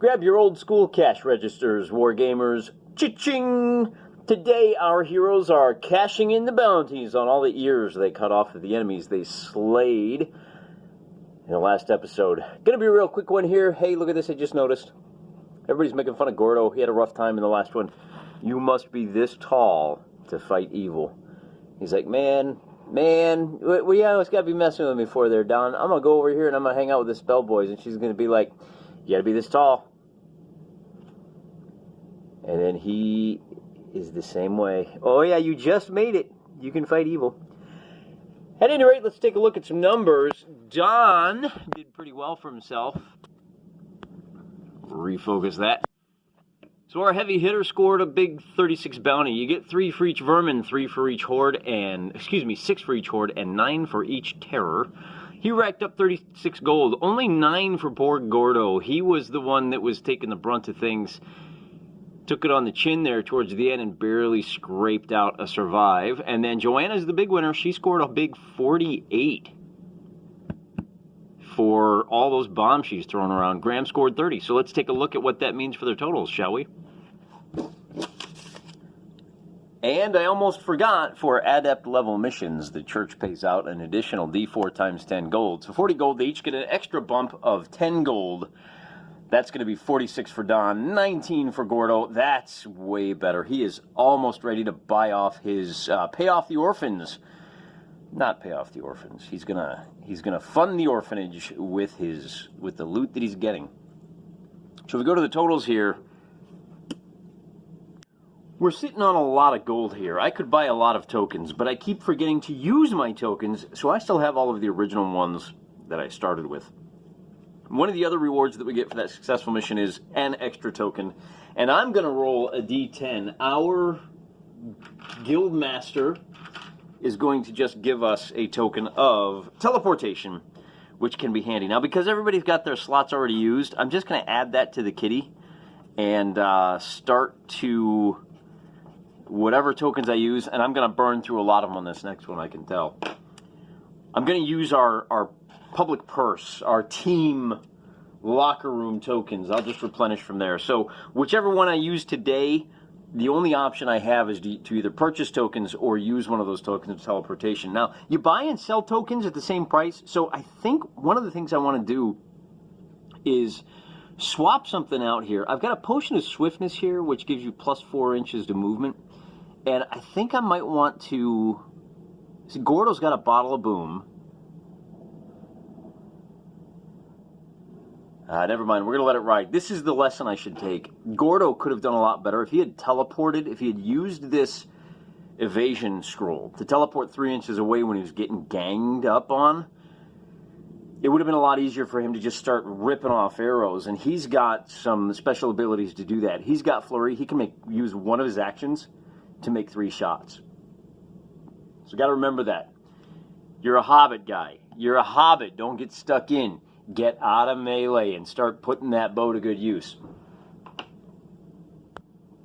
Grab your old school cash registers, Wargamers. Cha-ching! Today, our heroes are cashing in the bounties on all the ears they cut off of the enemies they slayed in the last episode. Gonna be a real quick one here. Hey, look at this, I just noticed. Everybody's making fun of Gordo. He had a rough time in the last one. You must be this tall to fight evil. He's like, man, well, you always gotta be messing with me before they're done. I'm gonna go over here and I'm gonna hang out with the Spell Boys, and she's gonna be like, you gotta be this tall. And then he is the same way. Oh yeah, you just made it. You can fight evil. At any rate, let's take a look at some numbers. Don did pretty well for himself. Refocus that. So our heavy hitter scored a big 36 bounty. You get 3 for each vermin, 3 for each horde, and 6 for each horde, and 9 for each terror. He racked up 36 gold. Only 9 for poor Gordo. He was the one that was taking the brunt of things. Took it on the chin there towards the end and barely scraped out a survive. And then Joanna's the big winner. She scored a big 48 for all those bombs she's throwing around. Graham scored 30. So let's take a look at what that means for their totals, shall we? And I almost forgot, for adept level missions, the church pays out an additional D4 times 10 gold. So 40 gold, they each get an extra bump of 10 gold. That's going to be 46 for Don, 19 for Gordo. That's way better. He is almost ready to buy off his, pay off the orphans. Not pay off the orphans. He's gonna fund the orphanage with the loot that he's getting. So if we go to the totals here, we're sitting on a lot of gold here. I could buy a lot of tokens, but I keep forgetting to use my tokens, so I still have all of the original ones that I started with. One of the other rewards that we get for that successful mission is an extra token, and I'm going to roll a D10. Our guild master is going to just give us a token of teleportation, which can be handy. Now, because everybody's got their slots already used, I'm just going to add that to the kitty and start to whatever tokens I use, and I'm going to burn through a lot of them on this next one, I can tell. I'm going to use our public purse, our team locker room tokens. I'll just replenish from there. So whichever one I use today, the only option I have is to either purchase tokens or use one of those tokens of teleportation. Now, you buy and sell tokens at the same price, so I think one of the things I want to do is swap something out here. I've got a potion of swiftness here, which gives you plus 4 inches to movement, and I think I might want to... See, Gordo's got a bottle of boom. Never mind, we're going to let it ride. This is the lesson I should take. Gordo could have done a lot better if he had teleported, if he had used this evasion scroll to teleport 3 inches away when he was getting ganged up on. It would have been a lot easier for him to just start ripping off arrows, and he's got some special abilities to do that. He's got flurry. He can use one of his actions to make 3 shots. So got to remember that. You're a hobbit guy. You're a hobbit. Don't get stuck in. Get out of melee and start putting that bow to good use.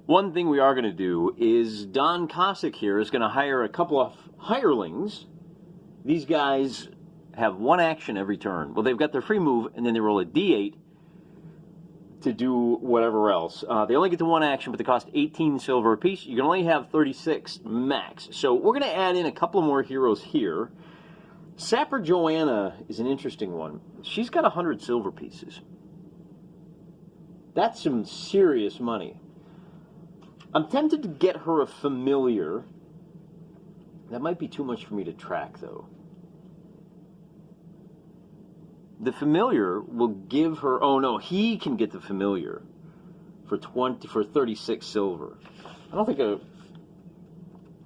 One thing we are going to do is Don Cossack here is going to hire a couple of hirelings. These guys have 1 action every turn. Well, they've got their free move, and then they roll a d8 to do whatever else. They only get to 1 action, but they cost 18 silver apiece. You can only have 36 max. So we're going to add in a couple more heroes here. Sapper Joanna is an interesting one. She's got 100 silver pieces. That's some serious money. I'm tempted to get her a familiar. That might be too much for me to track, though. The familiar will give her... Oh, no, he can get the familiar for 36 silver. I don't think... I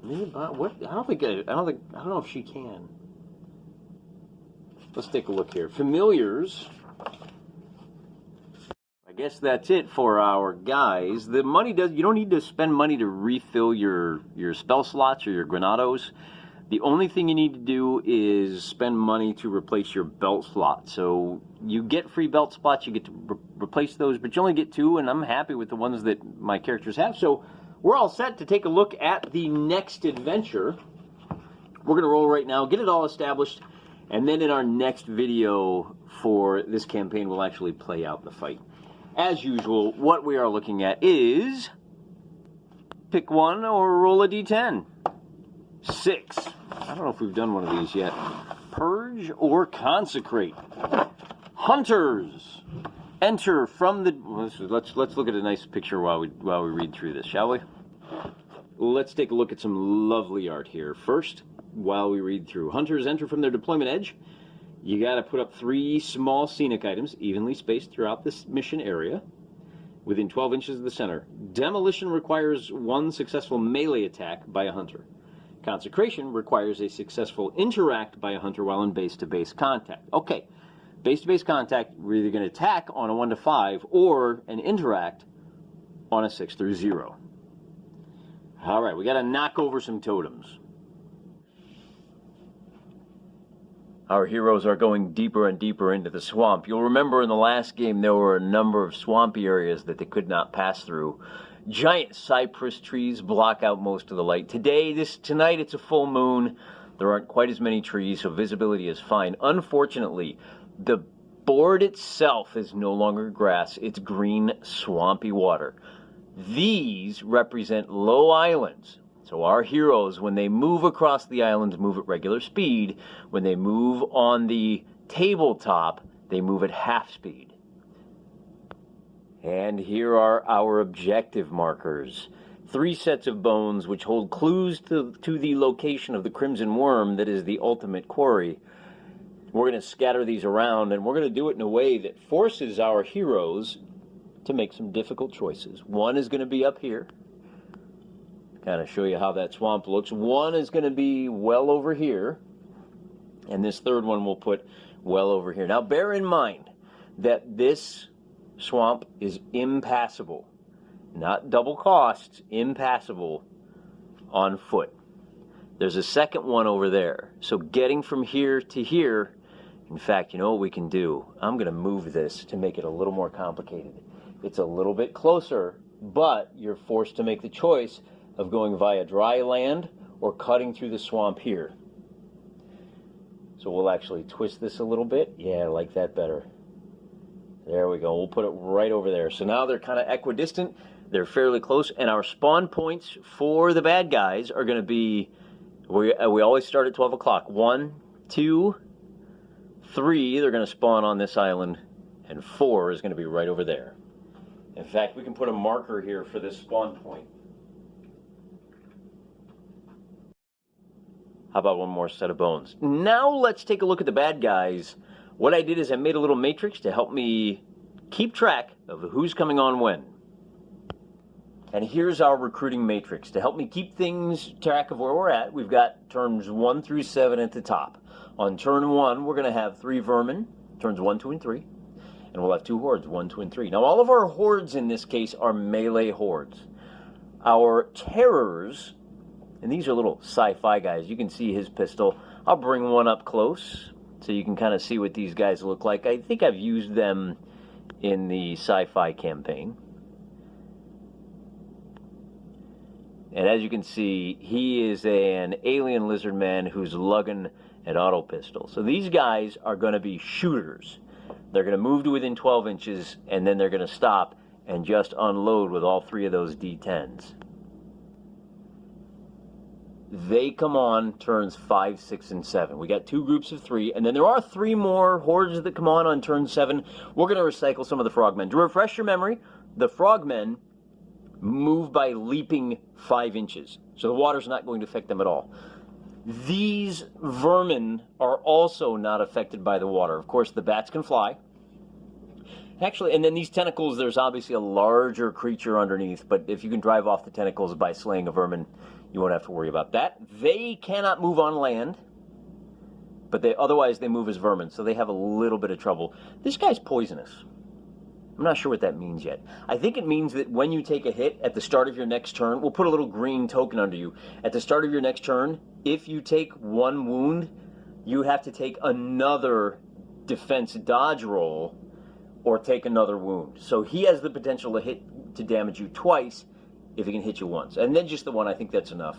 don't know if she can. Let's take a look here. Familiars. I guess that's it for our guys. The money does... You don't need to spend money to refill your spell slots or your granados. The only thing you need to do is spend money to replace your belt slot. So you get free belt spots, you get to replace those, but you only get 2, and I'm happy with the ones that my characters have. So we're all set to take a look at the next adventure. We're going to roll right now, get it all established, and then in our next video for this campaign, we'll actually play out the fight. As usual, what we are looking at is pick one or roll a d10. 6. I don't know if we've done one of these yet. Purge or consecrate. Hunters. Enter from the... Let's look at a nice picture while we read through this, shall we? Let's take a look at some lovely art here. First, while we read through. Hunters enter from their deployment edge. You got to put up 3 small scenic items, evenly spaced throughout this mission area, within 12 inches of the center. Demolition requires 1 successful melee attack by a hunter. Consecration requires a successful interact by a hunter while in base-to-base contact. Okay, base-to-base contact, we're either going to attack on a 1 to 5 or an interact on a 6 through 0. All right, we got to knock over some totems. Our heroes are going deeper and deeper into the swamp. You'll remember in the last game there were a number of swampy areas that they could not pass through. Giant cypress trees block out most of the light. Tonight it's a full moon. There aren't quite as many trees, so visibility is fine. Unfortunately, the board itself is no longer grass. It's green, swampy water. These represent low islands. So our heroes, when they move across the islands, move at regular speed. When they move on the tabletop, they move at half speed. And here are our objective markers. 3 sets of bones which hold clues to the location of the Crimson Wyrm that is the ultimate quarry. We're going to scatter these around, and we're going to do it in a way that forces our heroes to make some difficult choices. One is going to be up here. Kind of show you how that swamp looks. One is going to be well over here, and this third one we'll put well over here. Now bear in mind that this swamp is impassable, not double cost, impassable on foot. There's a second one over there, so getting from here to here, in fact, you know what we can do? I'm going to move this to make it a little more complicated. It's a little bit closer, but you're forced to make the choice of going via dry land or cutting through the swamp here. So we'll actually twist this a little bit. Yeah, I like that better. There we go. We'll put it right over there. So now they're kind of equidistant. They're fairly close. And our spawn points for the bad guys are going to be, we always start at 12 o'clock. 1, 2, 3, they're going to spawn on this island. And 4 is going to be right over there. In fact, we can put a marker here for this spawn point. How about one more set of bones? Now let's take a look at the bad guys. What I did is I made a little matrix to help me keep track of who's coming on when. And here's our recruiting matrix. To help me keep track of where we're at, we've got turns 1 through 7 at the top. On turn 1, we're going to have 3 vermin, turns 1, 2, and 3. And we'll have 2 hordes, 1, 2, and 3. Now all of our hordes in this case are melee hordes. Our terrors, and these are little sci-fi guys. You can see his pistol. I'll bring one up close so you can kind of see what these guys look like. I think I've used them in the sci-fi campaign. And as you can see, he is an alien lizard man who's lugging an auto pistol. So these guys are going to be shooters. They're going to move to within 12 inches, and then they're going to stop and just unload with all 3 of those D10s. They come on turns 5, 6, and 7. We got 2 groups of 3, and then there are 3 more hordes that come on turn 7. We're going to recycle some of the frogmen. To refresh your memory, the frogmen move by leaping 5 inches, so the water's not going to affect them at all. These vermin are also not affected by the water. Of course, the bats can fly. Actually, and then these tentacles, there's obviously a larger creature underneath, but if you can drive off the tentacles by slaying a vermin, you won't have to worry about that. They cannot move on land, but otherwise they move as vermin, so they have a little bit of trouble. This guy's poisonous. I'm not sure what that means yet. I think it means that when you take a hit at the start of your next turn, we'll put a little green token under you. At the start of your next turn, if you take 1 wound, you have to take another defense dodge roll or take another wound. So he has the potential to damage you twice if he can hit you once. And then just the one, I think that's enough.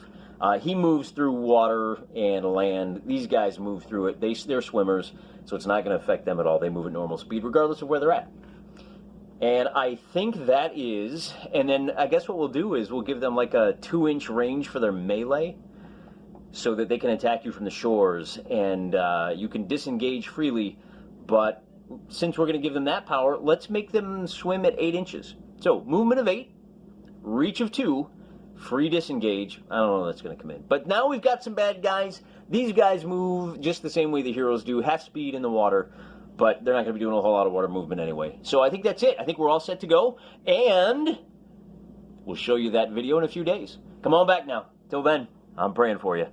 He moves through water and land. These guys move through it. They're swimmers, so it's not going to affect them at all. They move at normal speed regardless of where they're at. And I think that is, and then I guess what we'll do is we'll give them like a 2-inch range for their melee so that they can attack you from the shores, and you can disengage freely. But since we're going to give them that power, let's make them swim at 8 inches. So movement of 8, reach of 2, free disengage. I don't know if that's going to come in. But now we've got some bad guys. These guys move just the same way the heroes do, half speed in the water. But they're not going to be doing a whole lot of water movement anyway. So I think that's it. I think we're all set to go. And we'll show you that video in a few days. Come on back now. Till then, I'm praying for you.